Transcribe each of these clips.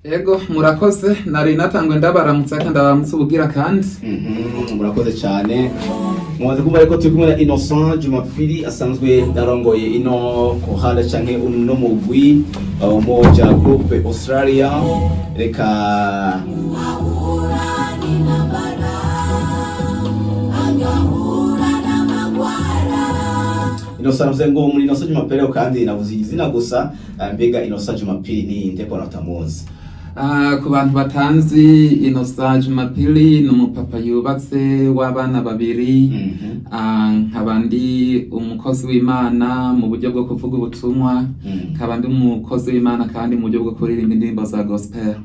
Ego murakoze nari natangwe ndabaramutse kandi ndabaramutse ubugira kandi murakoze cyane mumaze kumva ariko turi kumwe na Innocent Jumapili asanzwe yarongoye ino kohale canke uno mugwi moja groupe Australia reka Innocent navuze ngo muri Innocent Jumapili kandi navuze izina gusa mbega Innocent Jumapili ni nde ko natamuzi. ku bantu batanzi Innocent Jumapili ni umupapa yubatse w'abana babiri nkabandi umukozi w'Imana mu buryo bwo kuvuga ubutumwa nkabandi umukozi w'Imana kandi mu buryo bwo kuririmba indirimbo za gospel.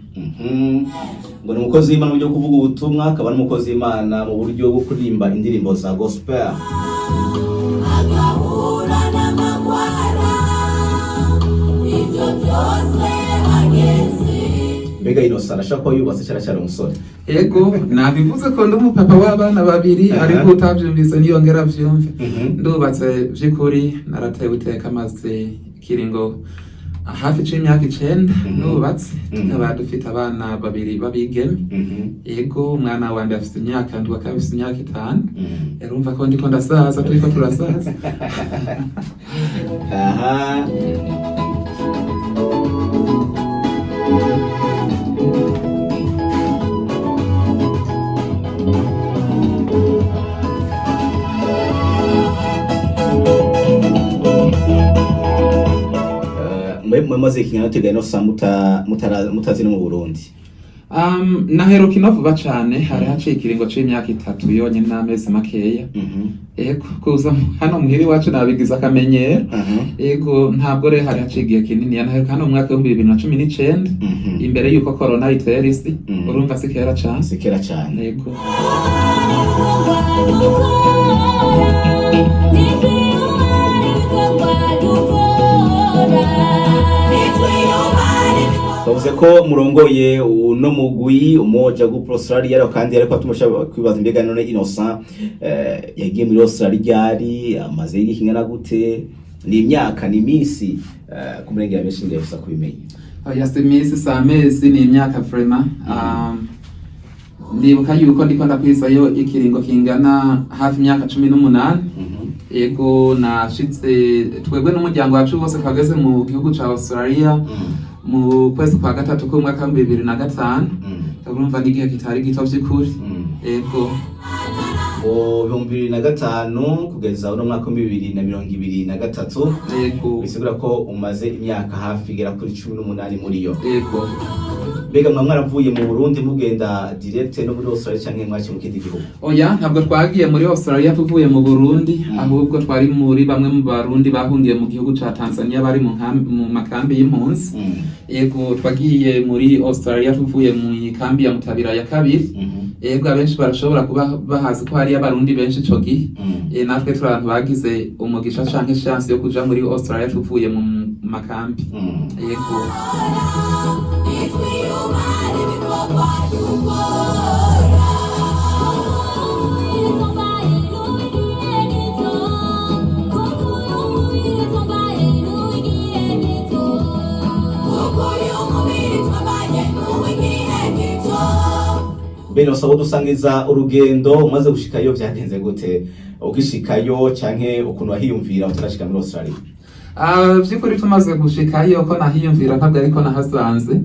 Ngo ni umukozi w'Imana mu buryo bwo kuvuga ubutumwa akaba n'umukozi w'Imana mu buryo bwo kuririmba indirimbo za gospel. Mbega Innocent ashaka ko yubatse cyane umusore. Ego nabivuze ko ndi umupapa w'abana babiri ariko utavyumvise niyongera vyumve. Ndubatse vy'ukuri naratewe iteka maze kiringo hafi c'imyaka 9 nubatse tukaba dufite abana babiri babigeme. Ego umwana wanje afite imyaka ndwa kabisa imyaka 5 yarumva ko ndiko ndasaza turiko turasaza. Aha maze ikinyana teganya no samuta mutazi no mu Burundi. Naheruka inovuba cane hari haciye ikiringo c'imyaka 3 yonyene n'amezi makeya. Ego kuza hano muhiri wacu nabigize akamenyero. Ego ntabwo re hari haciye igihe kinini naheruka hano mu mwaka wa 2019 imbere yuko corona itera isi urumva sikera cane. Ego bavuze ko murongoye uno mugwi umoja groupe Australia kandi ariko tumusha kwibaza mbega none Innocent yagiye muri Australia ari amaze y'ikingana gute ni imyaka ni misi kumurengera benshi ngiye gusa kubimenya. Yase misi sa mezi ni imyaka vraiment ndibuka yuko ndiko ndakwisayo ikiringo kingana hafi imyaka 18. Ego nashitse twebwe n'umuryango wacu bose twageze mu gihugu ca Australia mu kwezi kwa gatatu ko mwaka 2005. Urumva n'igihe kitari gito vy'ukuri. Ego 2005 kugeza uno mwaka 2023. Ego bisigura ko umaze imyaka hafi igera kuri 18 muri yo. Ego mbega mwaravuye mu Burundi mugenda direct no muri Australia canke mwaci mu kindi gihugu? Oya ntabwo twagiye muri Australia tuvuye mu Burundi ahubwo twari muri bamwe mu Barundi bahungiye mu gihugu ca Tanzania bari mu makambi y'impunzi. Ego twagiye muri Australia tuvuye mu kambi ya Mutabira ya kabiri. Ego abenshi barashobora kuba bahazi ko hari abarundi benshi ico gihe. Natwe turi abantu bagize umugisha canke chance yo kuja muri Australia tuvuye mu makambi. Ego Beno sabo dusangiza urugendo umaze gushikayo byagenze gute ugishikayo canke ukuntu wahiyumvira utarashika muri Australia? Vy'ukuri tumaze gushikayo ko nahiyumvira ntabwo ariko nahasanze.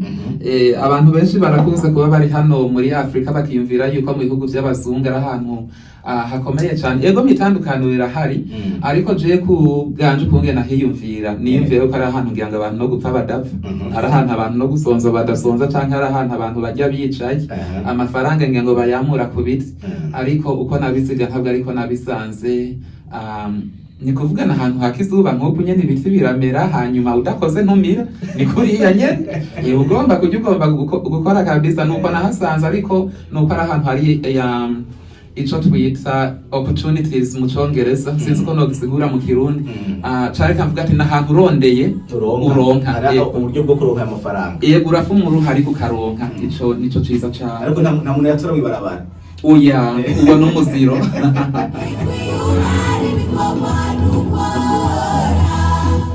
Abantu benshi barakunze kuba bari hano muri Afrika bakiyumvira yuko mu bihugu by'abazungu ari ahantu hakomeye cyane. Ego mitandukanurira hari ariko je kuganje kunge nahiyumvira niyumvira ko ari ahantu ngira ngo abantu no gupfa badapfa. Ari ahantu abantu no gusonza badasonza canke ari ahantu abantu bajya bicaye amafaranga ngira ngo bayamura ku biti. Ariko uko nabiziga ntabwo ariko nabisanze. Ni kuvugana ahantu hakizuba nk'uko nyene ibiti biramera hanyuma udakoze ntumira ni kuriya nyene. Ugomba gukora kabisa nuko nahasanze ariko nuko ari ahantu hari ico twita opportunities mu Congereza sinzi ko no gisigura mu Kirundi. Cari kavuga ati nahantu urondeye uronka uburyo bwo kuronka amafaranga. Yego urafumuru hari kukaronka ico nico ciza cyane. Ariko nta muntu yatora wibarabara. Oya uba no muziro.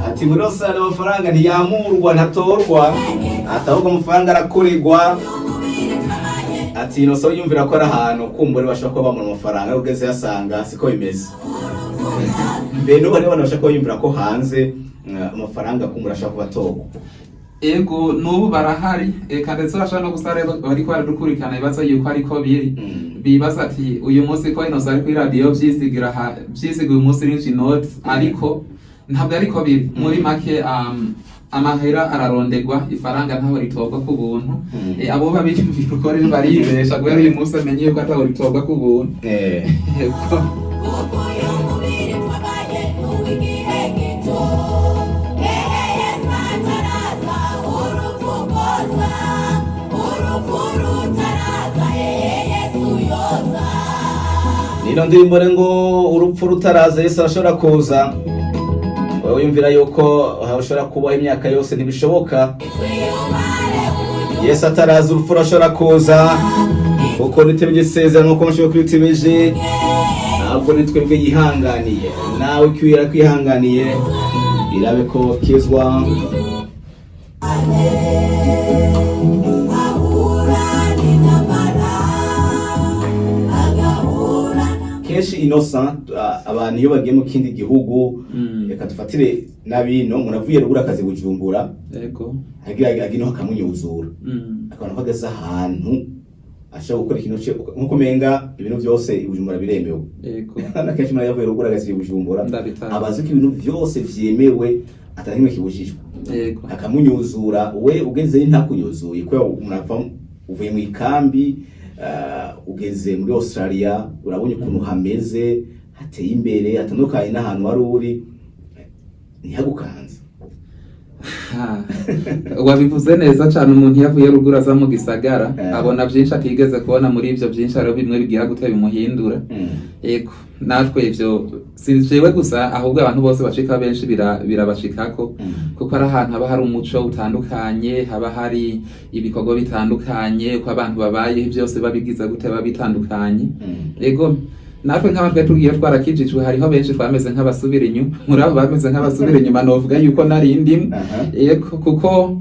Ati muri Australia amafaranga ntiyamurwa ntatorwa. atahubwo amafaranga arakurirwa ati inoso yumvira ko ari ahantu kumbure bashaka kuba bamura amafaranga ugeze yasanga siko bimeze mbe n'ubu hariho abantu bashaka kuba yumvira ko hanze amafaranga kumbura ashaka kuba atogo ego n'ubu barahari kandi ndetse urashobora no gusara bariko baradukurikirana ibibazo yuko ariko biri bibaza ati uyu munsi ko inoso ari kuri radio vyisigira uyu munsi rinji note ariko ntabwo ariko biri muri make amahera ararondegwa ifaranga ntaho ritogwa ku buntu abo babiyumvira uko rero baribesha guhera uyu munsi amenye ko ataho ritogwa ku buntu nino ndirimbo ngo urupfu rutaraza Yesu arashobora kuza wowe yumvira yuko hashobora kubaho imyaka yose ntibishoboka Yesu ataraza urupfu rashobora kuza kuko nitebye isezerano nkuko mushoboye kwitebeje ntabwo nitwebwe yihanganiye nawe kwira kwihanganiye irabe ko kizwa kenshi Innocent abantu iyo bagiye mu kindi gihugu reka tufatire nabino munavuye rugura akazi Bujumbura yego agino hakamunyuzura akabona ko ageze ahantu ashaka gukora ikintu nkuko menga ibintu byose Bujumbura biremewe yego nakenshi muri yavuye rugura akazi Bujumbura abazi ko ibintu byose vyemewe atahimwe kibujijwe yego akamunyuzura we ugeze ntakunyuzuye ko munava uvuye mu ikambi ugeze muri Australia urabonye ukuntu hameze hateye imbere atandukanye n'ahantu wari uri ntihagukanze wabivuze neza cyane umuntu yavuye rugura za mu gisagara abona byinshi atigeze kubona muri ivyo byinshi ari bimwe bigira gute bimuhindura yego natwe ivyo sinjewe gusa ahubwo abantu bose bashika benshi birabashikako kuko ari ahantu haba hari umuco utandukanye haba hari ibikorwa bitandukanye ko abantu babaye byose babigiza gute babitandukanye yego natwe nk'abatwe tugiye twarakijijwe hariho benshi twameze nk'abasubira inyuma muri abo bameze nk'abasubira inyuma novuga yuko nari ndimo yego kuko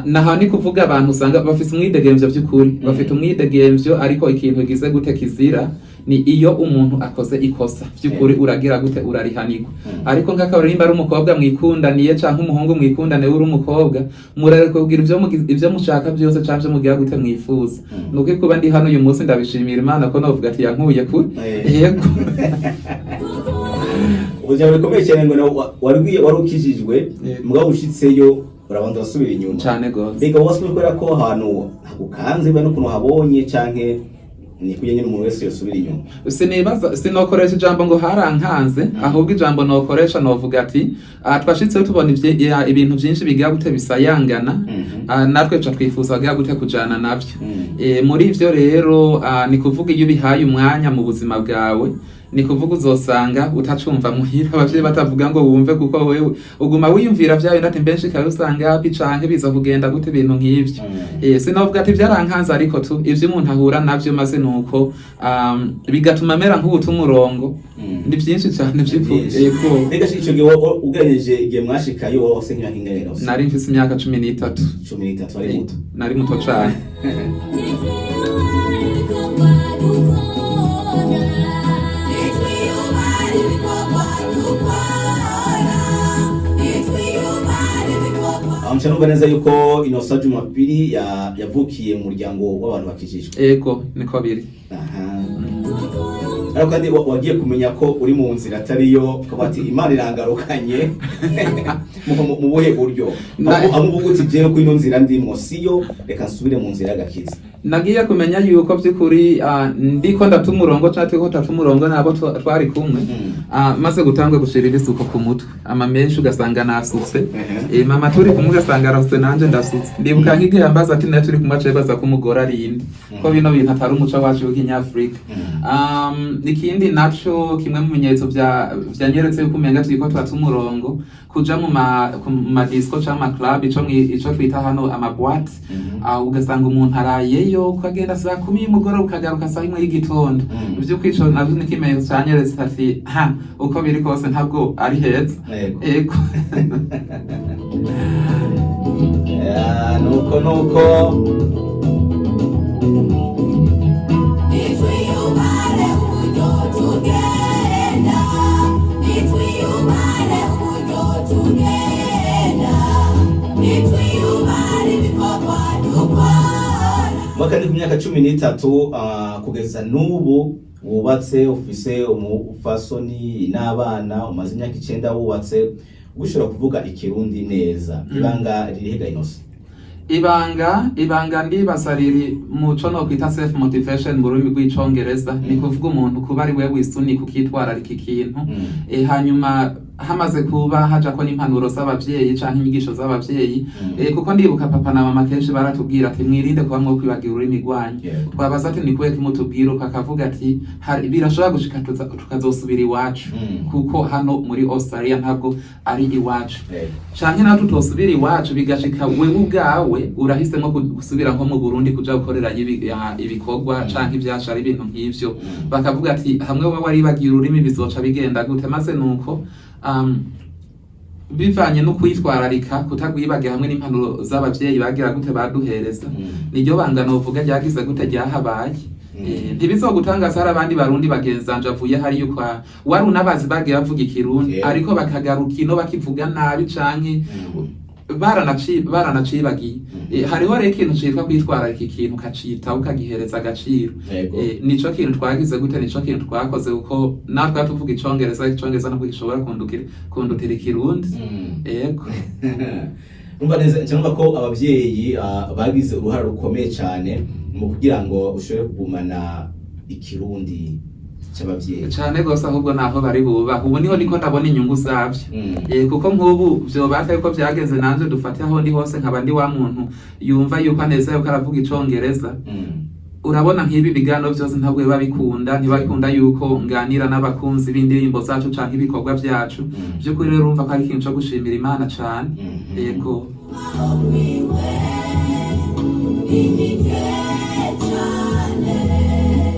naho ni kuvuga abantu usanga bafite umwidegemvyo by'ukuri bafite umwidegemvyo ariko ikintu gize gute kizira ni iyo umuntu akoze ikosa by'ukuri uragira gute urarihanirwa ariko nk'akabarimba ari umukobwa mwikundaniye canke umuhungu mwikundane uri umukobwa murareka kugira ivyo mushaka byose canke mugira gute mwifuza nuko kuba ndi hano uyu munsi ndabishimira Imana ko novuga ati yankuye kuri yego ubuzima bukomeye cyane ngo wari ukijijwe mugabo ushitseyo urabanza basubira inyuma cyane gose mbega wose kubera ko ahantu hagukanze bane ukuntu habonye canke ni kujya nyine umuntu wese yosubira inyuma sinokoresha ijambo ngo harankanze ahubwo ijambo nokoresha novuga ati twashitseho tubona ibintu byinshi bigira gute bisayangana natwe ca twifuza bigira gute kujana navyo muri ivyo rero ni kuvuga iyo bihaye umwanya mu buzima bwawe ni kuvuga uzosanga utacumva muhira abavyeyi batavuga ngo wumve kuko wewe uguma wiyumvira vyayo ndati mbenshi kayo usanga bicanke biza kugenda gute ibintu nk'ivyo sinovuga ati vyarankanze ariko tu ivyo umuntu ahura navyo maze nuko bigatuma mera nk'ubutumurongo ni byinshi cyane yego mbega ico gihe ugereje igihe mwashikayo wose nk'ingenero nari mfise imyaka 13 ari muto nari muto cyane Amchano neza yuko Innocent Jumapili yavukiye mu muryango w'abantu bakijijwe. Ego niko biri. Ariko kandi wagiye kumenya ko uri mu nzira atariyo kabati Imana irangarukanye mu buhe buryo amuvuguti je ko ino nzira ndimo siyo reka nsubire mu nzira y'agakiza. Nagiye kumenya yuko by'ukuri ndiko ndatumurongo cyate ko tatumurongo nabo twari kumwe maze gutangwa gushirira isuko ku mutwe amamenshi ugasanga nasutse mama turi kumwe ugasanga arasutse nanje ndasutse ndibuka nk'igihe yambaza ati naturi kumace baza kumugora rindi ko bino bintu atari umuco wacu w'Inyafrika nikindi naco kimwe mu bimenyetso vyanyeretse yuko umenga twiko twatumurongo kuja mu ma disco cyangwa ma club ico twita hano ama boîte ugasanga umuntu arayeyo ukagenda saa 10 y'umugoroba ukagaruka saa 1 y'igitondo byo kwico navyo nikimenyetso cyanyeretse ati uko biri kose ntabwo ari heza ego nuko mwaka ni ku myaka 13 kugeza n'ubu wubatse ufise umufasoni n'abana umaze imyaka 9 wubatse ugushobora kuvuga ikirundi neza ibanga ririhe Innocent? ibanga ndibaza riri mu co no kwita self motivation mu rurimi rw'icongereza ni kuvuga umuntu kuba ari we wisunika ukitwararika ikintu hanyuma hamaze kuba haja ko n'impanuro z'abavyeyi canke inyigisho z'abavyeyi kuko ndibuka papa na mama kenshi baratubwira ati mwirinde kuba mwo kwibagira ururimi rwanyu twabaza ati ni kuweka imutubwira akavuga ati birashobora gushika tukazosubira iwacu kuko hano muri Australia ntabwo ari iwacu canke natwe tutosubira iwacu bigashika wewe ubwawe urahisemo gusubira nko mu Burundi kuja gukorera ibikorwa canke ivyashara ibintu nk'ivyo bakavuga ati hamwe wowe waribagiye ururimi bizoca bigenda gute maze nuko bivanye no kwitwararika kutagwibaga hamwe n'impanuro z'abavyeyi bagira gute baduhereza niryo bangano uvuga ryagize gute ryahabaye ntibizogutangaza hari abandi barundi bagenzanje avuye hari yuko wari unabazi bagiye bavuga ikirundi ariko bakagaruka ino bakivuga nabi canke baranacibagiye hariho rero ikintu citwa kwitwararika ikintu ukacitaho ukagihereza agaciro nico kintu twagize gute nico kintu twakoze uko natwe tuvuga icongereza nabwo gishobora kundutira ikirundi yego umva neza cyangwa ko abavyeyi bagize uruhare rukomeye cyane mu kugira ngo ushobore kugumana ikirundi cy'abavyeyi cyane gose ahubwo naho bari buba ubu niho niko ndabona inyungu zavyo kuko nk'ubu vyo baka yuko vyageze nanje dufate aho ndi hose nkaba ndi wa muntu yumva yuko aneza yuko aravuga icongereza urabona nk'ibi bigano vyose ntabwo babikunda ntibakunda yuko nganira n'abakunzi b'indirimbo zacu canke ibikorwa vyacu by'ukuri rero urumva ko ari ikintu cyo gushimira Imana cane yego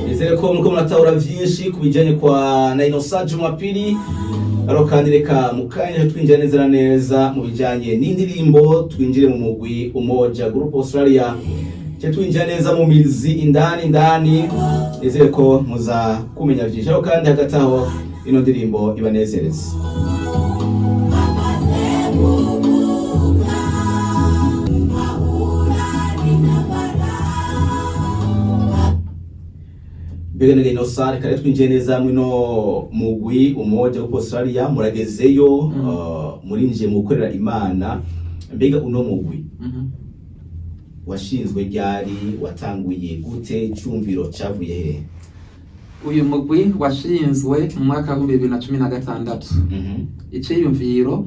Nizere ko mko mnataura vyinshi kubijanye kwa na Innocent Jumapili kandi reka mukanya twinjira neza neza mu bijanye n'indirimbo twinjire mu mugwi Umoja Group Australia twinjira neza mu mizi indani nizere ko muza kumenya vyinshi kandi hagati aho ino ndirimbo ibanezereza Begane Innocent kare twinjiye neza mwino mugwi Umoja Group Australia muragezeyo murinjiye mu gukorera Imana mbega uno mugwi washinzwe ryari watanguye gute cyumviro cyavuye he? Uyu mugwi washinzwe mu mwaka wa 2016 iciyumviro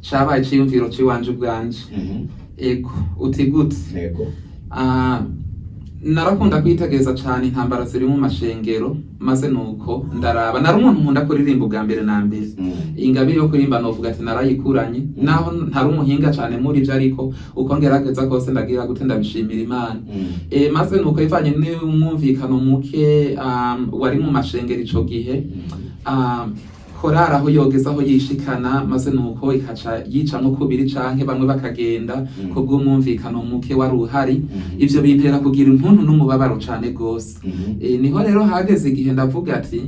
cabaye iciyumviro ciwanje ubwanje ego utigute ego narakunda kwitegeza cyane intambara ziri mu mashengero maze nuko ndaraba nari umuntu nkunda kuririmba ubwa mbere na mbere ingabi yo kurimba novuga ati narayikuranye naho ntari umuhinga cyane muri byo ariko uko ngerageza kose ndagira gute ndabishimira Imana maze nuko ivanye n'umwumvikano muke wari mu mashengero ico gihe korara aho yogeza aho yishikana maze nuko ikaca yicamwo kubiri canke bamwe bakagenda kubwo mwumvikano muke wari uhari ivyo bintera kugira intuntu n'umubabaro cane gose niho rero hageze igihe ndavuga ati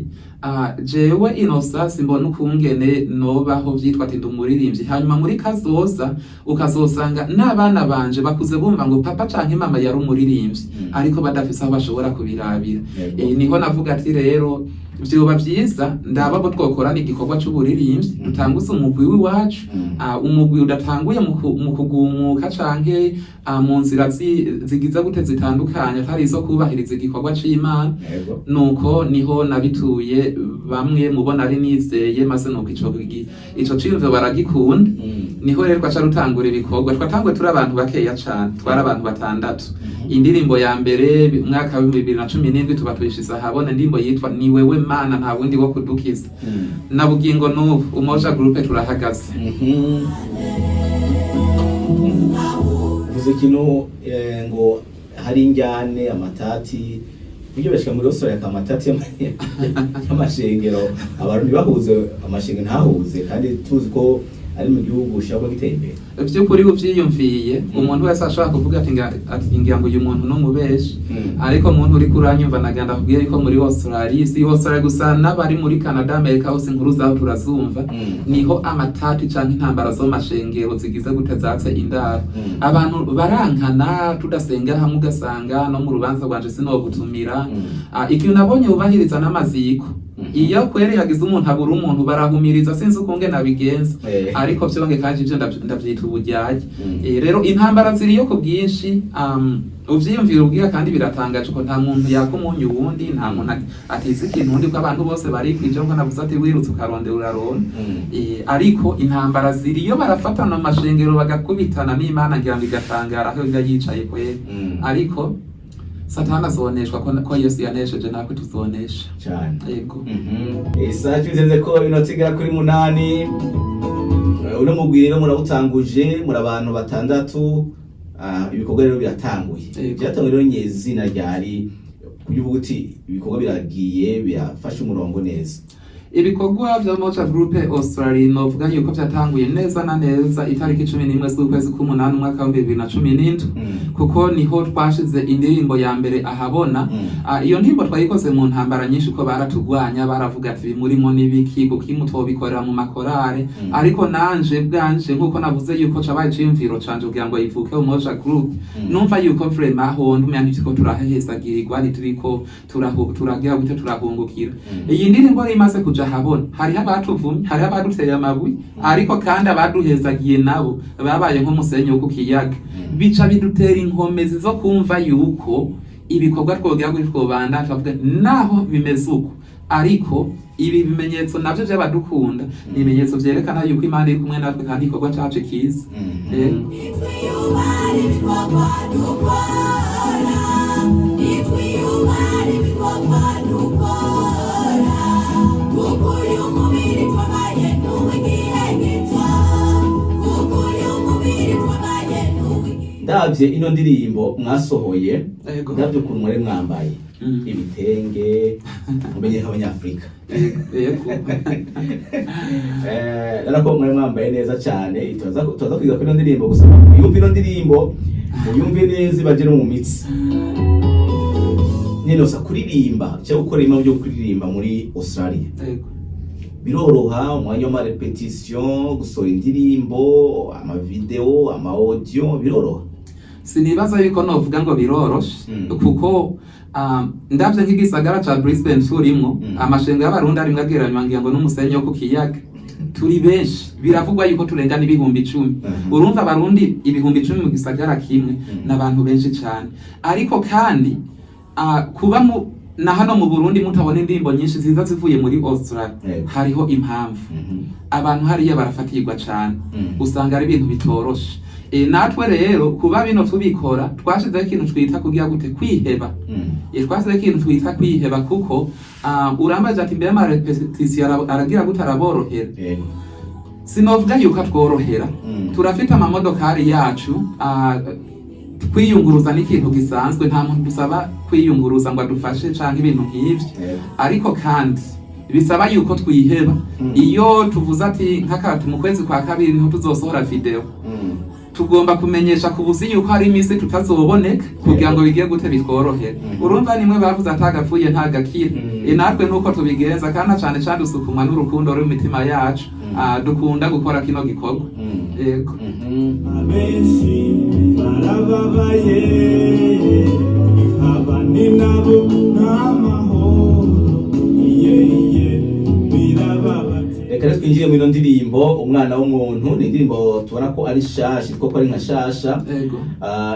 jewe Innocent simbona ukungene nobaho vyitwa ati ndumuririmbyi hanyuma muri kazoza ukazosanga n'abana banje bakuze bumva ngo papa canke mama yari umuririmbyi ariko badafise aho bashobora kubirabira niho navuga ati rero vyoba vyiza ndaba bo twokorana igikorwa c'uburirimbyi dutanguza umugwi w'iwacu umugwi udatanguye mu kugumuka canke mu nzira zigiza gute zitandukanye atari izo kubahiriza igikorwa c'Imana nuko niho nabituye bamwe mubona ari nizeye maze nuko ico ciyumviro baragikunda niho rero kwaca rutangura ibikorwa twatanguye turi abantu bakeya cane twari abantu 6 indirimbo ya mbere mwaka wa 2017 tuba tuyishiza habona indirimbo yitwa ni wewe Mana nta wundi wo kudukiza na bugingo n'ubu Umoja Group turahagaze vuze kino ngo hari injyane amatati bijyo bashika muri Australia amatati y'amashengero abantu bahuze amashengero ntahuze kandi tuzi ko ari mu gihugu ushaka gitera imbere. By'ukuri uvyiyumviye umuntu wese ashobora kuvuga ati ngira ngo uyu muntu n'umubeshi, ariko umuntu uri kuranyumva naganda kubwiye ko muri Australia, si Australia gusa n'abari muri Canada, Amerika hose inkuru zaho turazumva, niho amatati canke intambara zo mashengero zigize gutezatse indaro. Abantu barankana tudasenga hamwe, ugasanga no mu rubanza rwanje sinogutumira. Ikintu nabonye ubahiriza n'amaziko, iyo kwere yagize umuntu abura umuntu barahumiriza, sinzi ukunge nabigenza, ariko byonge kandi ivyo ndavyita ubujyaje. Rero intambara ziriyo ku bwinshi, uvyiyumvira ubwiye kandi biratangaje ko nta muntu yakumunyu uwundi, nta muntu atize ikintu undi, ko abantu bose bari kwije ngo navuze ati wirutse ukaronde uraronda. Ariko intambara ziriyo, barafatana amashengero bagakubitana, n'Imana ngira ngo igatangara aho yicaye kwere. Ariko Satani azoneshwa ko Yesu yanesheje, natwe tuzonesha cyane. Yego. Isa tuzenze ko inoti igera kuri 8. Uno mugwiriro murawutanguje muri abantu 6. Ibikorwa rero biratanguye. Byatanguye rero nyezina ryari kuvuga uti ibikorwa biragiye birafasha umurongo neza. Ibikorwa vya Mocha Group Australia novuga yuko byatanguye neza na neza itariki 11 z'ukwezi k'umunani umwaka wa 2017, kuko niho twashize indirimbo ya mbere ahabona. Iyo ndirimbo twayikoze mu ntambara nyinshi, ko baratugwanya baravuga ati bimurimo nibiki kuko mutobikorera mu makorare, ariko nanje bwanje nkuko navuze yuko cabaye cimviro canje kugira ngo yivuke mu Mocha Group, numva yuko vraiment aho ndumya ko turahesagirirwa, ni turiko turagira gute turahungukira. Iyi ndirimbo imaze habona, hari abatuvumye, hari abaduteye amabuye, ariko kandi abaduhezagiye nabo babaye nk'umusenyi wo kukiyaga. Bica bidutera inkomezi zo kumva yuko ibikorwa twogera kuri twobanda, tuvuga naho bimeze uko, ariko ibi bimenyetso navyo by'abadukunda, ni ibimenyetso vyerekana yuko Imana iri kumwe natwe kandi ikorwa cacu kiza. Ndavye ino ndirimbo mwasohoye, ndavye ukuntu mwari mwambaye ibitenge, mumenye nk'abanyafrika. Narako mwari mwambaye neza cyane. Tuza kwiga kuri ino ndirimbo gusa yumva ino ndirimbo muyumve neza, baje no mu mitsi. Ninosa kuririmba cyangwa gukora imwe byo kuririmba muri Australia biroroha, umwanya wa repetition, gusohora indirimbo, ama video, ama audio, biroroha? Sinibaza yuko novuga ngo biroroshe, kuko ndavye nk'igisagara ca Brisbane turimo, amashengo y'abarundi ari mwageranywa ngira ngo n'umusenyi wo kukiyaga, turi benshi, biravugwa yuko turenga n'ibihumbi 10. Urumva abarundi ibihumbi 10 mu gisagara kimwe n'abantu benshi cyane. Ariko kandi kuba na hano mu Burundi mutabona indirimbo nyinshi ziza zivuye muri Australia, hariho impamvu. Abantu hariya barafatirwa cyane, usanga ari ibintu bitoroshe. Natwe rero kuba bino tubikora, twashizeho ikintu twita kugira gute kwiheba. Twashizeho ikintu twita kwiheba, kuko urambaje ati mbere ma repetition aragira gute araborohera. Sinovuga yuko tworohera, turafite amamodokari yacu, kwiyunguruza n'ikintu gisanzwe, nta muntu dusaba kwiyunguruza ngo adufashe canke ibintu nk'ivyo. Ariko kandi bisaba yuko twiheba. Iyo tuvuze ati nk'akati mu kwezi kwa kabiri niho tuzosohora video, tugomba kumenyesha kubuzi yuko hari iminsi tutazoboneka kugira ngo bigiye gute bitworohere. Urumva nimwe bavuze atagapfuye ntagakira. Natwe nuko tubigenza, kandi cyane cyane dusukumwa n'urukundo ruri mu mitima yacu, dukunda gukora kino gikorwa. Yego. Abenshi barababaye, abandi nabo n'amahoro, birababaje. Reka twinjire mu ndirimbo umwana w'umuntu. Ni indirimbo tubona ko ari shasha, kuko ari nka shasha.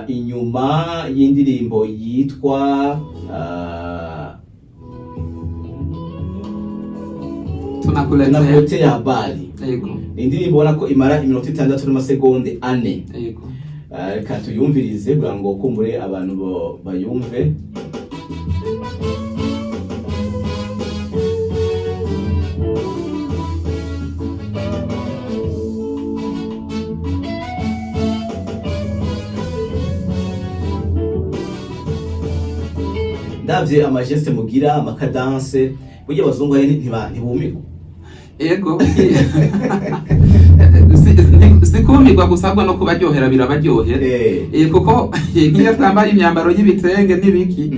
Inyuma y'indirimbo yitwa tunakuletea habari. Indirimbo ubona ko imara iminota 6 n'amasegonde 4. Reka tuyumvirize kugira ngo kumbure abantu bayumve. Ndavye amageste mugira, amakadanse, burya bazungu ntibumiko. Ego. sikumirwa gusabwa no kubaryohera birabaryohera kuko nk'iyo twambaye imyambaro y'ibitenge n'ibiki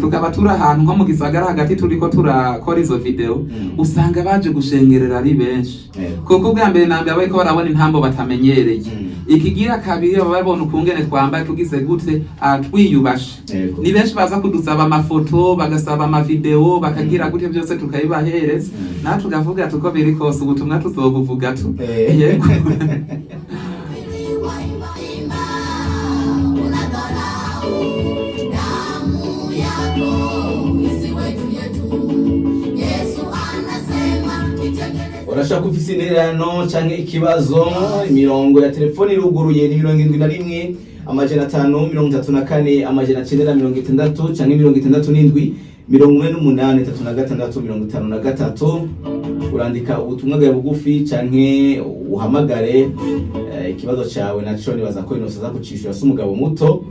tukaba turi ahantu nko mu gisagara hagati turiko turakora izo video usanga baje gushengerera ari benshi kuko bwa mbere nambye abayiko barabona intambo batamenyereye ikigira kabiri babona ukungene twambaye tugize gute twiyubashe ni benshi baza kudusaba amafoto bagasaba amavideo bakagira gute byose tukabibahereza natwe tukavuga tuko biri kose ubutumwa tuzobuvuga tu yego urashaka ufise intererano canke ikibazo imirongo ya telefoni iruguruye ni 71 amajana 534 amajana 960 canke 67 48 urandika ubutumwa bwawe bugufi canke uhamagare ikibazo cawe naco nibaza ko inosa zakucishura se umugabo muto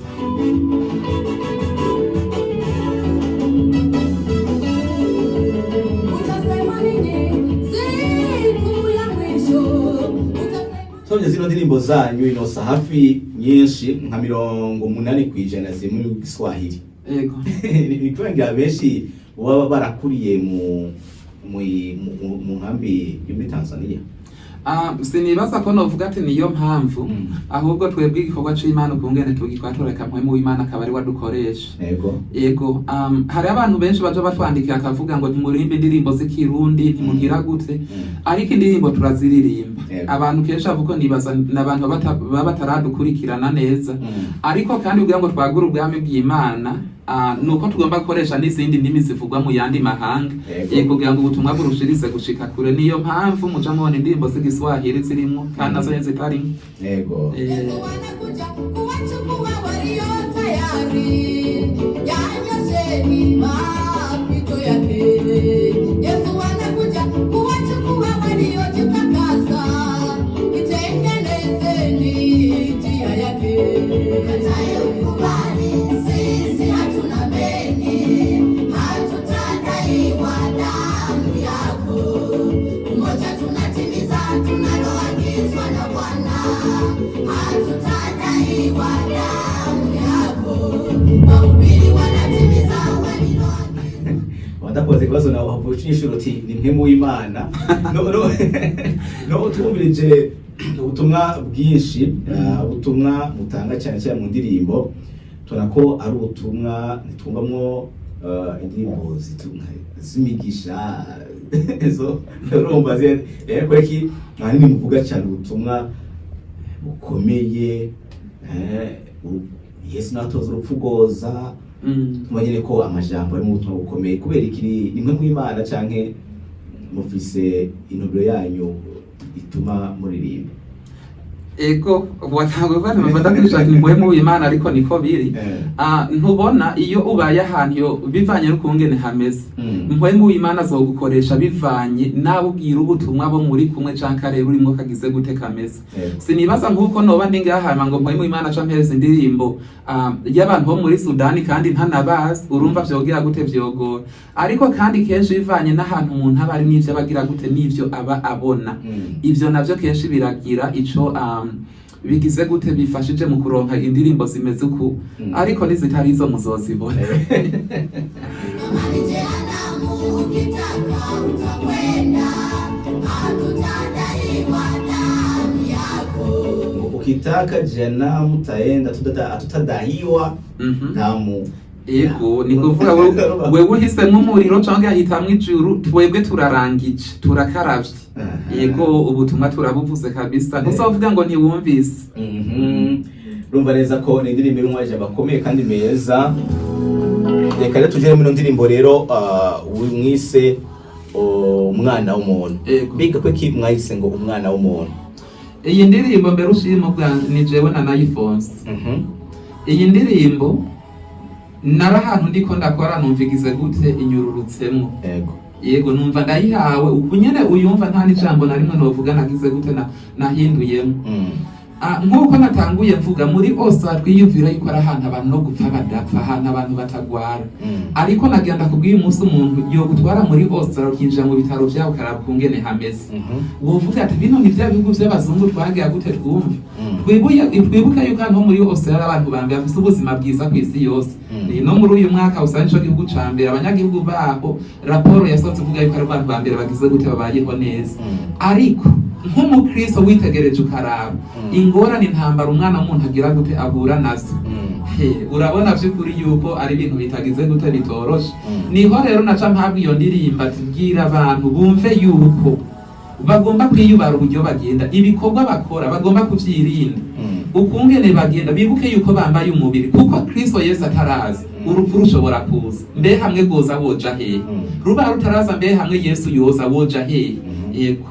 Tonye zino ndirimbo zanyu inosa hafi nyinshi nka 80% ziri mu Kiswahili. Yego. Nitwenga benshi baba barakuriye mu nkambi yo muri Tanzania. Sinibaza ko novuga ati niyo mpamvu ahubwo twebwe igikorwa c'Imana kungene tugikwatoreka mpwemu w'Imana akabari wadukoresha. Yego. Hari abantu benshi baje batwandikira akavuga ngo ntimurimbe indirimbo z'ikirundi ntimugira gute ariko indirimbo turaziririmba. Abantu kenshi avuko nibaza nabantu baba bataradukurikirana neza ariko kandi kugira ngo twagura ubwami bw'Imana nuko tugomba gukoresha n'izindi ndimi zivugwa mu yandi mahanga kugira ngo ubutumwa burushirize gushika kure niyo mpamvu muja mubona indirimbo z'igiswahili zirimo kandi nazo zitarimo yego wanakuja kuwachukua walio tayari yanyosheni mapito yake Yesu wanakuja kuwachukua waliojitakasa itengenezeni njia yake kataye ukubali sisi hatuna beni hatutadaiwa damu yako umoja tunatimiza tunaloagizwa na Bwana hatutadaiwa damu yako wahubiri wanatimiza waliloagizwa wadakoze kibazo nawe havucisha uruti ni mpemu w'Imana no utumvirije ubutumwa bwinshi ubutumwa mutanga cyane cyane mu ndirimbo turako ari ubutumwa nitungamwo indirimbo zimigisha zo urumva kweki mwani muvuga cyane ubutumwa bukomeye Yesu natoza urupfu goza tumanyene ko amajambo ari mu butumwa bukomeye kubera iki nimwe mu Imana canke mufise intumbero yanyu ituma muririmba ego watangwe bana badakishaka impuhemu w'Imana ariko niko biri ntubona iyo ubaye ahantu bivanye n'ukungene hameze impuhemu w'Imana zo gukoresha bivanye nawe ubwira ubutumwa bo muri kumwe canka rero urimo kagize gute kameze sinibaza nkuko noba ndi ngahama ngo impuhemu w'Imana campereza indirimbo y'abantu bo muri Sudani kandi ntanabazi urumva vyogira gute vyogora ariko kandi kenshi bivanye n'ahantu umuntu aba ari n'ivyo abagira gute n'ivyo aba abona ivyo navyo kenshi biragira ico bigize gute bifashije mu kuronka indirimbo zimeze uku ariko nizitari izo muzozibona ukitaka jana mutaenda tutadahiwa damu Ego ni kuvuga wewe uhisemo umuriro canke ahitamwe ijuru twebwe turarangije turakaravye yego ubutumwa turabuvuze kabisa ntuzovuga ngo ntiwumvise urumva neza ko ni indirimbo y'umwaje bakomeye kandi meza reka rero tujere mu ndirimbo rero mwise umwana w'umuntu biga ko ki mwahise ngo umwana w'umuntu iyi ndirimbo mbere ushimo bwa ni jewe na Naifonse iyi ndirimbo narahantu ndiko ndakora numvigize gute inyururutsemo yego numva ndayihawe ukunyene uyumva nta n'ijambo na rimwe novuga nagize gute nahinduyemo nk'uko natanguye mvuga muri Australia twiyumvira yuko ari ahantu abantu no gupfa badapfa, ahantu abantu batagwara. Ariko nagenda kubwiye umunsi umuntu yo gutwara muri Australia ukinjira mu bitaro vyaho ukaraba kungene hameze. Wovuga ati bino ni vya bihugu vy'abazungu twagiye gute twumva. Twibuka yuko hano muri Australia abantu bambere bafise ubuzima bwiza ku isi yose. No muri uyu mwaka usanga ico gihugu ca mbere abanyagihugu baho raporo yasohotse ivuga yuko ari abantu bambere bagize gute babayeho neza. Ariko nk'umukristo witegereje ukaraba ingorane intambara umwana w'umuntu agira gute ahura nazo, urabona vy'ukuri yuko ari ibintu bitagize gute bitoroshe. Niho rero naca mpabwa iyo ndirimba tubwira abantu bumve yuko bagomba kwiyubara uburyo bagenda, ibikorwa bakora bagomba kuvyirinda, ukungene bagenda bibuke yuko bambaye umubiri, kuko Kristo Yesu ataraza urupfu rushobora kuza, mbe hamwe goza woja hehe? Ruba rutaraza mbe hamwe Yesu yoza woja hehe? Yego.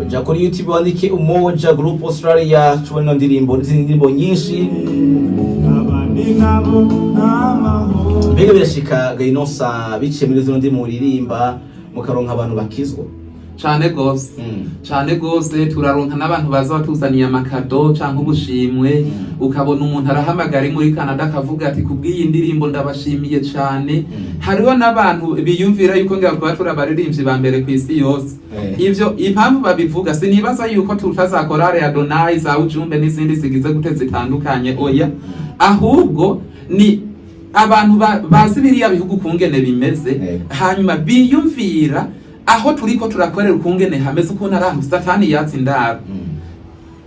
Ja kuri YouTube wandike Umoja Group Australia, tubona ndirimbo n'izindi ndirimbo nyinshi. Mbega birashika Gainosa biciye muri zo ndirimbo muririmba mukaronka abantu bakizwa cane gose. Cane gose turaronka n'abantu baza batuzaniye amakado canke ubushimwe, ukabona umuntu arahamagara muri Canada akavuga ati kubwiye indirimbo ndabashimiye cane. Hariho n'abantu biyumvira yuko ngira kuba turabaririmbyi ba mbere ku isi yose. Ivyo impamvu babivuga sinibaza yuko tutazakora ya Adonai za ujumbe n'izindi zigize gute zitandukanye, oya, ahubwo ni abantu bazi biriya bihugu kungene bimeze, hanyuma biyumvira aho turiko turakorera ukungene hameze, ukuntu ari ahantu Satani yatsi indaro.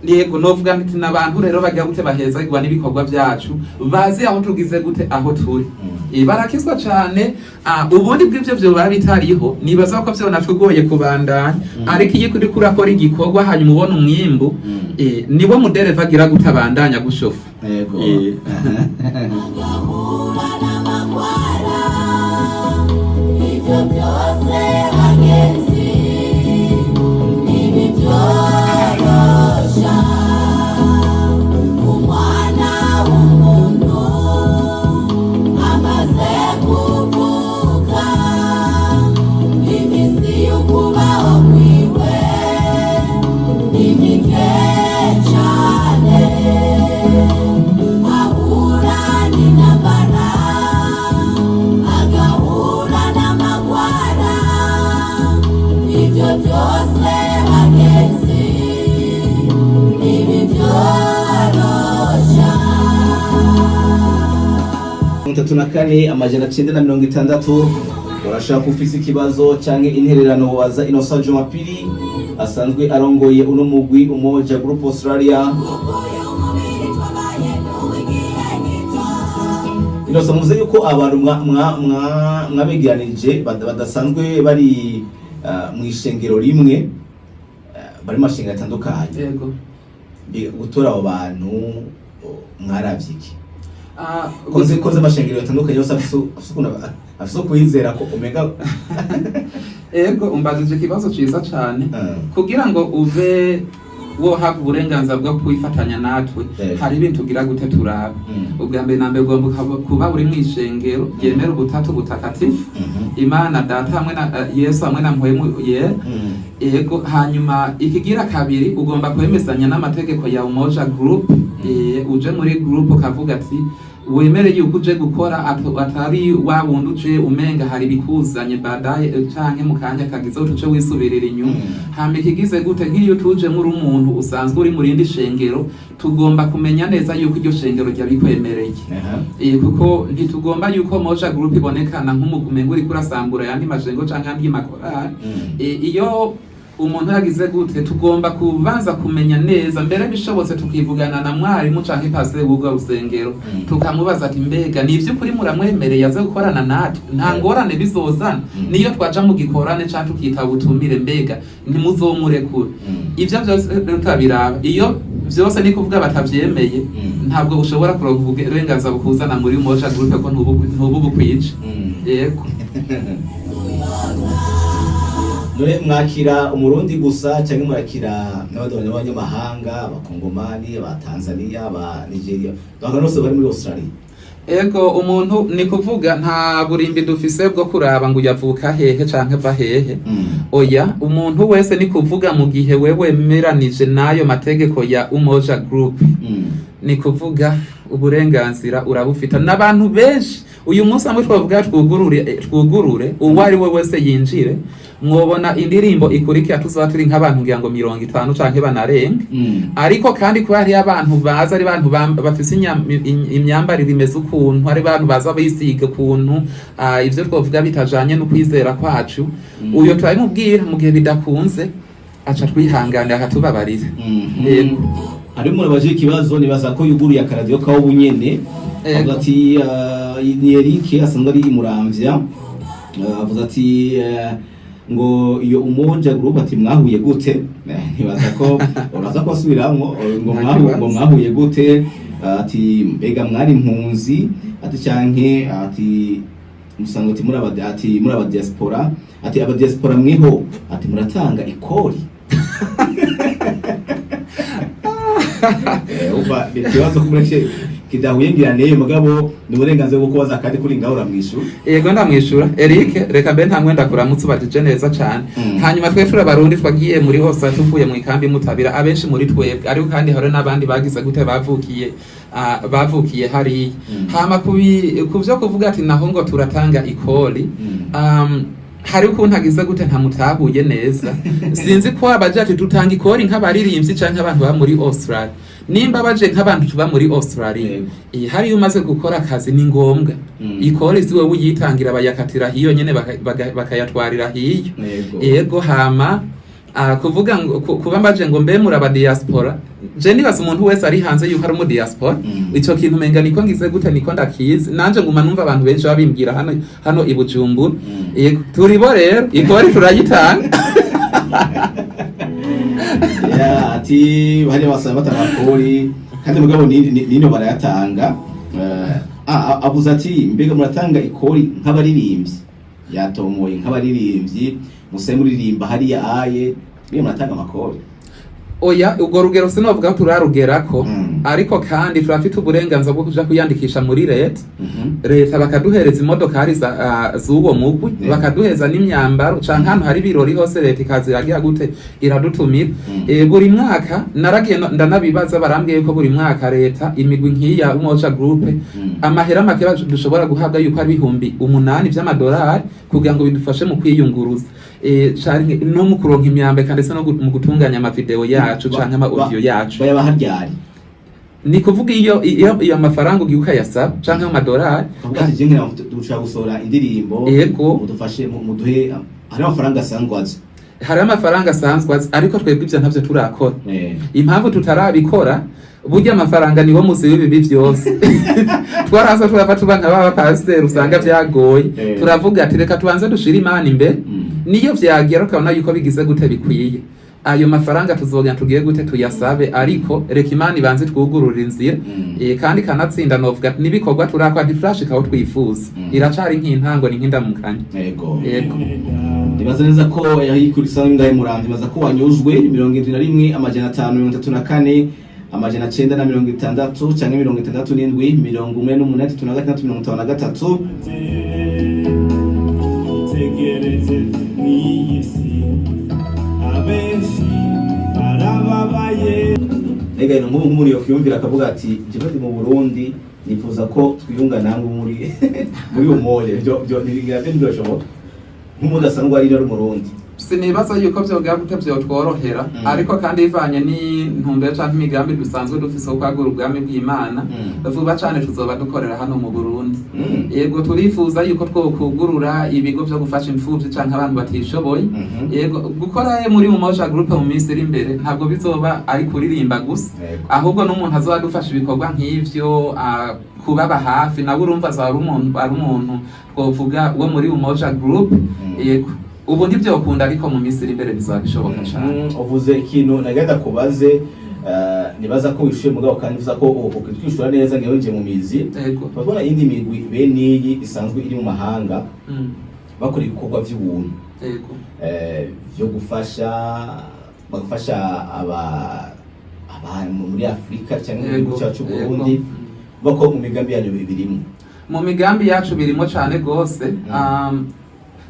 Yego novuga nti n'abantu rero bagira gute baheza igwa n'ibikorwa byacu, bazi aho tugize gute aho turi. Barakizwa cane. Ubundi bw'ivyo vyo babitariho nibaza ko vyo natugoye kubandanya, ariko iyo kuri kurakora igikorwa hanyuma ubona umwimbu, nibo mudereva agira gutabandanya gushofa. Yego. Tunakane amajana 960. Urashaka ufise ikibazo canke intererano waza Innocent Jumapili asanzwe arongoye uno mugwi Umoja Group Australia. Innocent muze yuko abantu mwabegeranije badasanzwe bari mu ishengero rimwe, bari mashengero atandukanye. Yego. Gutora abo bantu mwaravyiki koze amashengero atandukanye yose afise kwizera ko omega. Ego umbajije ikibazo ciza cane. Kugira ngo uve wo haba uburenganzira bwo kwifatanya natwe, hari ibintu tugira gute turaba. Ubwa mbere nambe ugomba kuba uri mwishengero yemera ubutatu butakatifu, Imana Data hamwe na Yesu hamwe na Mpwemu Yera. Ego hanyuma ikigira kabiri ugomba kwemezanya n'amategeko ya Umoja Group. Uje muri group ukavuga ati wemere yuko uje gukora atari wa wundi uje umenga hari bikuzanye badaye canke mukanya kagize utuce wisubirira inyuma. Hama ikigize gute nk'iyo tuje muri umuntu usanzwe uri muri indi shengero, tugomba kumenya neza yuko iryo shengero ryabikwemereye. Kuko ntitugomba yuko Umoja Group ibonekana nk'umugumengo uri kurasambura yandi mashengo canke andi makorali. Iyo umuntu yagize gute tugomba kubanza kumenya neza mbere bishobotse tukivugana na mwarimu canke pastor w'ubwo rusengero, tukamubaza ati mbega nivyo kuri muramwemereye aze gukorana natwe, nta ngorane bizozana niyo twaja mu gikorane canke tukita butumire, mbega ntimuzomurekura. Ivyo byose tutabiraba. Iyo vyose ni kuvuga batavyemeye, ntabwo ushobora kuronka uburenganzira bukuzana muri Umoja Group ko ntubu bukwije. Yego. None mwakira umurundi gusa cyangwa mwakira n'abadonye b'abanyamahanga, abakongomani, aba Tanzania, aba Nigeria, bakanose bari muri Australia? Ego umuntu ni kuvuga nta burimbi dufise bwo kuraba ngo yavuka hehe canke va hehe. Oya umuntu wese ni kuvuga mu gihe wewe meranije nayo mategeko ya Umoja Group. Ni kuvuga uburenganzira urabufita n'abantu benshi. Uyu munsi amwe twavuga twugurure uwo ari we wese yinjire, mwobona indirimbo ikurikira tuzaba turi nk'abantu ngira ngo 50 canke banarenga. Ariko kandi kuba hari abantu baza ari abantu bafise imyambarire imeze ukuntu, hari abantu baza bisiga ukuntu, ivyo twavuga bitajanye no kwizera kwacu. Uyo twabimubwira mu gihe bidakunze aca twihanganira akatubabarira. Yego. Hari umuntu baje ikibazo nibaza ko yuguruye akaradiyo kawo bunyene. Avuga ati ni Eric asanzwe ari Muramvya. Avuga ati ngo iyo Umoja Group ati mwahuye gute? Nibaza ko uraza kwasubiramwo ngo mwahuye gute? Ati mbega mwari impunzi ati canke ati musanzwe ati muri aba diaspora ati aba diaspora mweho ati muratanga ikori. Uba ikibazo kumureke kidahuye ngiraneye mugabo ni uburenganzira bwo kubaza kandi kuri ngaho uramwishura. Yego ndamwishura. Eric reka mbe nta mwenda kuramutse ubajije neza cyane. Hanyuma twe abarundi twagiye muri hose tuvuye mu ikambi Mutabira abenshi muri twebwe ariko kandi hari n'abandi bagize gute bavukiye hari hama kuvyo kuvuga ati naho ngo turatanga ikoli. Hari ukuntu agize gute ntamutahuye neza. Sinzi ko abaje ati dutanga ikori nk'abaririmbyi canke abantu ba muri Australia. Nimba baje nk'abantu tuba muri Australia, hari umaze gukora akazi ni ngombwa. Ikori ziwe uyitangira bayakatira hiyo nyene bakayatwarira hiyo. Yego hama kuvuga kuba mbaje ngo mbe muri aba diaspora, je nibaza umuntu wese ari hanze yuko ari mu diaspora, ico kintu menga niko ngize gute niko ndakizi. Nanje nguma numva abantu benshi babimbwira hano i Bujumbura. Yego turibo rero ikori turayitanga. Ya ati bari basaba batakori kandi mugabo nino barayatanga. Abuza ati mbega muratanga ikori nk'abaririmbyi. Yatomoye nk'abaririmbyi musemuririmba hariya aye niyo muratanga amakori. Oya ubwo rugero sinovuga turarugerako, ariko kandi turafite uburenganzira bwo kuja kuyandikisha muri leta. Leta bakaduhereza imodokari z'uwo mugwi, bakaduheza n'imyambaro canke hano hari birori hose leta ikaziragira gute iradutumira. Buri mwaka naragiye ndanabibaza barambwiye ko buri mwaka leta imigwi nk'iya Umoja Group amahera make dushobora guhabwa yuko ari 8,000 vy'amadolari kugira ngo bidufashe mu kwiyunguruza. No mu kuronka imyambe kandi se no mu gutunganya ama video yacu canke ama audio yacu. Baya baharyari. Ni kuvuga iyo amafaranga ugiye yasaba canke amadolari. Kuvuga ati jingira dushaka gusora indirimbo. Yego. Udufashe mu duhe hari amafaranga asanzwe. Hari amafaranga asanzwe ariko twebwe ivyo ntavyo turakora. Impamvu tutarabikora burya amafaranga niwo muzi w'ibibi byose. Twaraza turafata banka baba pasteur usanga vyagoye. Turavuga ati reka tubanze dushira imana imbere. Niyo vyagera ukabona yuko bigize gute bikwiye. Ayo mafaranga tuzoga tugiye gute tuyasabe ariko reka imana ibanze twugurura inzira. Kandi kanatsinda novuga nibikorwa turakwa difrashika aho twifuza. Iracari nk'intango ni nk'indamukanye. Yego. Nibaza neza ko yahikurisa ngaye Muramvya baza ko wanyuzwe 71 amajana 534 amajana 960 canke 67 18 tegereze mwisi abenshi arababaye. Ega no muri yo kwiyumvira akavuga ati jewe mu Burundi nifuza ko twiyunga namwe muri umoye byo nigirate ndoshoboka nk'umudasanzwe ari mu Burundi. Sinibaza yuko vyoga gute vyotworohera ariko kandi ivanye ni ntumbero canke imigambi dusanzwe dufise kwagura ubwami bw'Imana bavuga cyane tuzoba dukorera hano mu Burundi. Yego turifuza yuko twokugurura ibigo byo gufasha imfuvyi canke abantu batishoboye. Yego gukora muri Umoja Group mu minsi iri imbere ntabwo bizoba ari kuririmba gusa, ahubwo n'umuntu azoba dufasha ibikorwa nk'ivyo kubaba hafi nawe urumva azaba ari umuntu twovuga wo muri Umoja Group. Yego ubu ntibyokunda ariko mu minsi iri imbere bizabishoboka cyane. Uvuze ikintu nagenda kubaze nibaza ko wishuye mugabo kandi uvuza ko ukitwishura neza ngewe nje mu mizi. Twabona indi migwi beniyi isanzwe iri mu mahanga bakora ibikorwa by'ubuntu. Byo bagufasha aba muri Afrika cyangwa mu gihugu cyacu Burundi bako mu migambi yanyu birimo. Mu migambi yacu birimo cyane gose.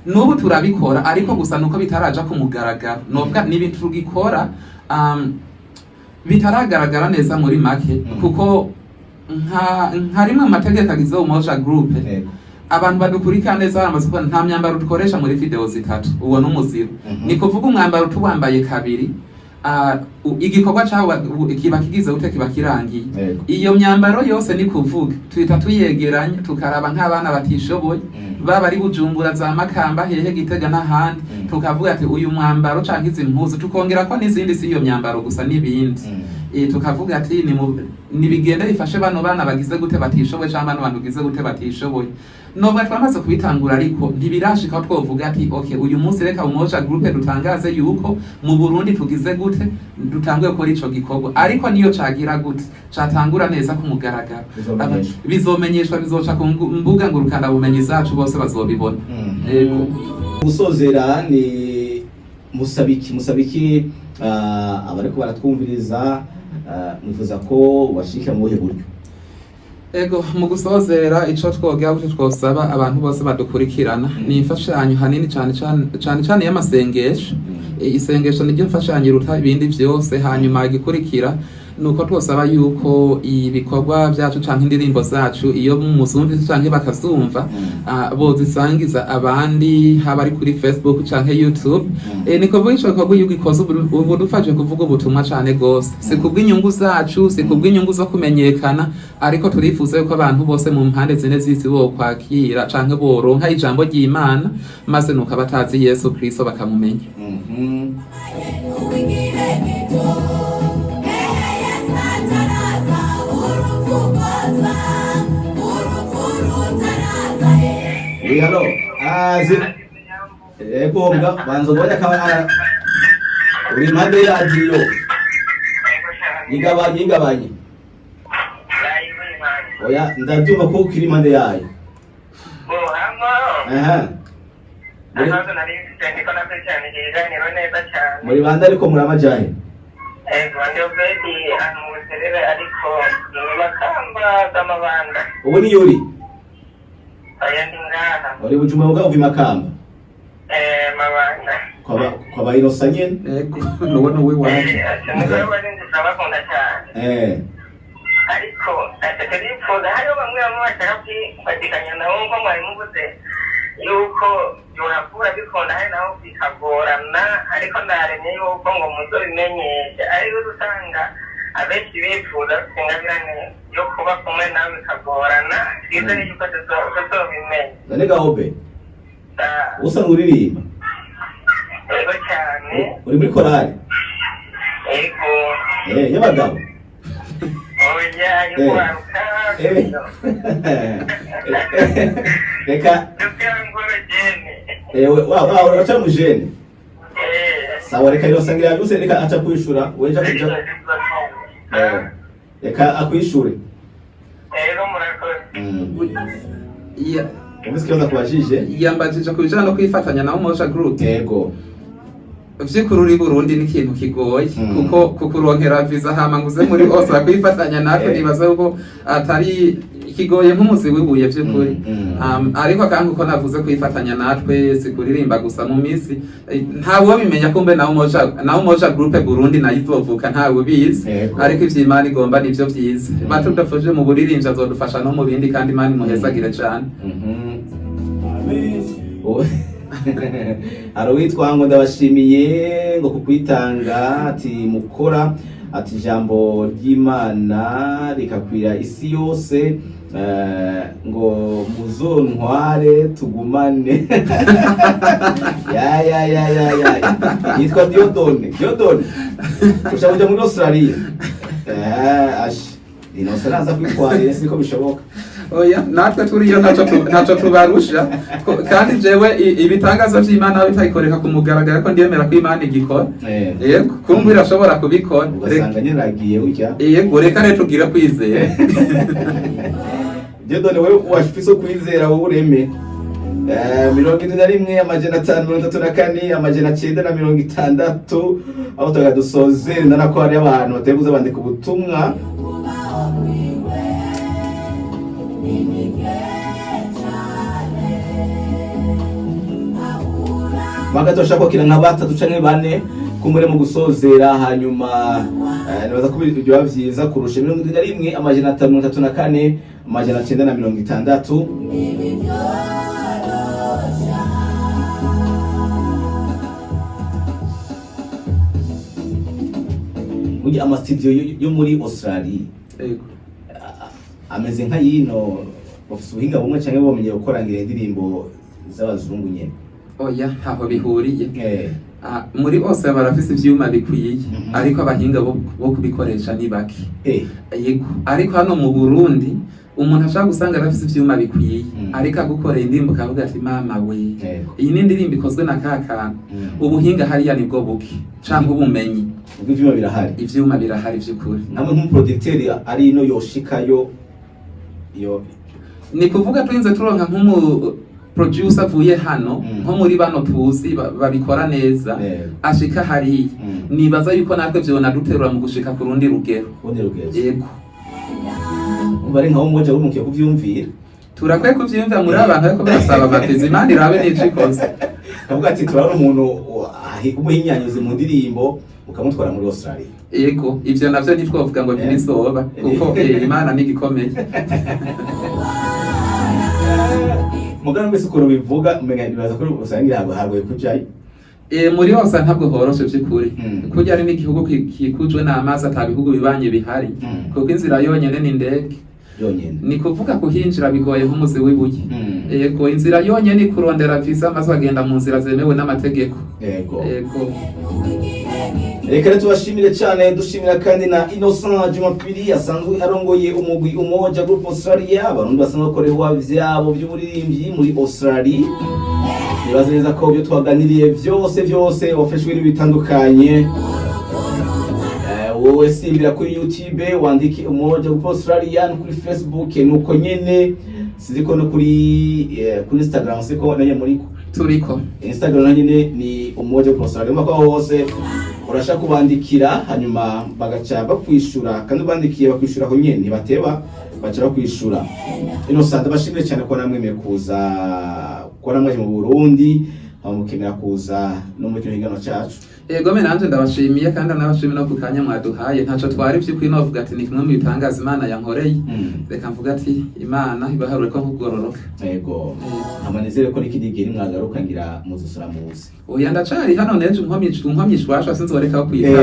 Nubu turabikora ariko gusa nuko bitaraja ku mugaragaro. Nobwa n'ibintu tugikora bitaragaragara neza muri make kuko nka rimwe amategeko agize Umoja Group. Abantu badukurikira neza bamaze ko nta myambaro dukoresha muri video zitatu. Uwo n'umuziro. Ni kuvuga umwambaro tuwambaye kabiri. Igikorwa cyawe kiba kigize ute kiba kirangiye. Iyo myambaro yose ni kuvuga twita tuyegeranya tukaraba nk'abana batishoboye baba ari Bujumbura za Makamba hehe Gitega n'ahandi tukavuga ati uyu mwambaro canke izi mpuzu tukongera ko n'izindi si iyo myambaro gusa n'ibindi tukavuga ati ni bigenda bifashe bano bana bagize gute batishoboye cyangwa bano bantu gize gute batishoboye nubwo twamaze kubitangura ariko ntibirashika twovuga ati okay uyu munsi reka Umoja Group dutangaze yuko mu Burundi tugize gute dutanguye gukora ico gikorwa ariko niyo cagira gute catangura neza ku mugaragaro bizomenyeshwa bizoca ku mbuga ngurukana bumenyi zacu bose bazobibona. Gusozera ni musabiki abariko baratwumviriza mwifuza ko washika mu buhe buryo? Ego mu gusozera ico twogera gute twosaba abantu bose badukurikirana ni imfashanyo hanini cyane y'amasengesho. Isengesho niryo mfashanyo ruta ibindi byose hanyuma igikurikira nuko twosaba yuko ibikorwa byacu canke indirimbo zacu iyo muzumvise canke bakazumva bozisangiza abandi haba ari kuri Facebook canke YouTube. Niko vuga ico gikorwa y'ugikoze ubu dufaje kuvuga ubutumwa cane gose si kubw'inyungu zacu si kubw'inyungu zo kumenyekana ariko turifuza yuko abantu bose mu mpande zine z'isi bo kwakira canke boronka ijambo ry'Imana maze nuko abatazi Yesu Kristo bakamumenya. Hello. Ego mga banzo ngoja kama uri mande radio. Igabanye. Oya ndabyumva ko ukiri mande yayo. Muri banda ariko muri amajahe. Ndio baby amuserere ariko Makamba kamabanda. Ubu ni yuri? Ayandi ngaha. Uri Bujumbura uga uvi Makamba? Mabanda. Kwa bayinosa nyene? Nuwono we waje. Ndio bari ndisaba konda cyane. Ariko atarifuza hariho bamwe bashaka kwifatikanya nabo ngo mwari mubuze yuko yorakura bikunda hari naho bikagorana ariko ndaremye yuko ngo muzobimenyeshe ariko usanga abenshi bifuza singabirane yo kuba kumwe nawe bikagorana bizere yuko tuzobimenya. None gahobe usa nk'uririmba? Yego cyane. Uri muri korali? Yego. Y'abagabo? Oya yubaruka. Reka Jene. Wow, uracha mujene. Sawa reka ilo sangira yose reka acha kwishura weja kuja. Reka akwishure. Yeah. Ubisikira kubajije? Yambajije kubijana no kwifatanya na Umoja Group. Yego. Vy'ukuri Burundi ni ikintu kigoye kuko kukuronkera visa hama nguze muri osa kwifatanya natwe nibaza yuko atari kigoye nk'umuzi wibuye vy'ukuri. Ariko kandi uko navuze kwifatanya natwe sikuririmba gusa mu misi ntawe bimenya kumbe na Umoja Group Burundi na izovuka ntawe bizi ariko ivy'Imana igomba nivyo vyiza batudafuje mu buririmbya azodufasha no mu bindi kandi Imana imuhezagire cyane. Arowitwa ngo ndabashimiye ngo kukwitanga ati mukora ati ijambo ry'Imana rikakwira isi yose ngo muzontware tugumane. ya yitwa Diodone ushabuja muri Australia. Inosa kwitwarira siko bishoboka. Oya natwe turiyo ntaco tubarusha kandi jewe ibitangazo vy'Imana bitayikoreka ku mugaragaro ko ndiyemera ko Imana igikora. Yego kumbe irashobora kubikora. Ugasanga nyiragiye ujya. Yego reka rero tugira kwizera. Diodone wewe washifise kwizera wowe ureme. 71 amajana 534 amajana 960 aho tugadusoze ndanako hari abantu bateguza bandika ubutumwa. bagatoshaka kwakira nka batatu canke bane kumure mu gusozera hanyuma nibaza ko ibyo bavyiza kurusha 71 amajana 534 amajana 960 mugi ama studio yo muri Australia ameze nka yino bafite ubuhinga bumwe canke bomenye gukorangira indirimbo z'abazungu nyene. Oya ntaho bihuriye. Muri Australia barafise ivyuma bikwiye ariko abahinga bo kubikoresha ni baki. Yego ariko hano mu Burundi umuntu ashaka gusanga arafise ivyuma bikwiye ariko agukoreye indirimbo kavuga ati mama we iyi ni indirimbo ikozwe na kakana ubuhinga hariya nibwo buki canke ubumenyi ivyuma birahari. Ivyuma birahari vy'ukuri. Namwe nk'umuproducteur ari ino yoshikayo yo ni kuvuga twinze turonka nk'umu producer avuye hano nko muri bano tuzi babikora neza ashika hari nibaza yuko natwe byo naduterura mu gushika ku rundi rugero. Yego bari nkaho mwoje umukiye kuvyumvira turakwiye kuvyumvira muri abantu ariko basaba abatezi imana irabe n'icikoze kavuga ati turabona umuntu umuhinyanyuze mu ndirimbo ukamutwara muri Australia. Yego ivyo navyo nitwovuga ngo birisoba kuko imana ni gikomeye. Mugana mbese uko bivuga umenga nibaza ko usangira hagoye kujayo. Muri hose ntabwo horoshe by'ukuri kujya ari n'igihugu kikujwe n'amazi atabihugu bibanye bihari kuko inzira yonyene ni ndege yonyene ni kuvuga kuhinjira bigoye nk'umuzi w'ibuye. Yego inzira yonyene kurondera visa maze bagenda mu nzira zemewe n'amategeko. Yego reka rero tubashimire cyane dushimira kandi na Innocent Jumapili asanzwe arongoye umugwi Umoja Group Australia abarundi basanzwe bakorera vyabo by'uburirimbyi muri Australia. Nibaza neza ko byo twaganiriye byose wafashwe n'ibitandukanye. Wowe simbira kuri YouTube wandike Umoja Group Australia no kuri Facebook nuko nyene siziko no kuri Instagram siko nanye muri turiko Instagram nyene ni Umoja Group Australia mako hose urashaka kubandikira hanyuma bagaca bakwishura kandi bandikiye bakwishura aho nyene ntibateba baca bakwishura. Innocent bashimire cyane ko namwe kuza ko namwe mu Burundi amukemera kuza no mu kirengano cyacu. Yego me nanje ndabashimiye kandi nabashimira no kukanya mwaduhaye ntaco twari vyo kwinovuga ati ni kimwe mu bitangaza Imana yankoreye reka mvuga ati Imana ibaharure ko kugororoka. Yego amanezere ko nikidigeri mwagaruka ngira muzusura muzi. Oya ndacari hano neje nkomyishwasha sinzoreka kwita.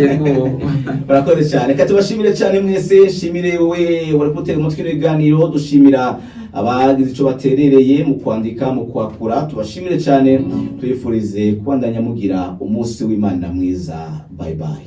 Yego barakoze cyane katubashimire cyane mwese shimire we wari gutera umutwe w'iganiro dushimira abagize ico baterereye mu kwandika mu kwakura tubashimire cyane twifurize kubandanya mugira umunsi w'Imana mwiza. Bye bye.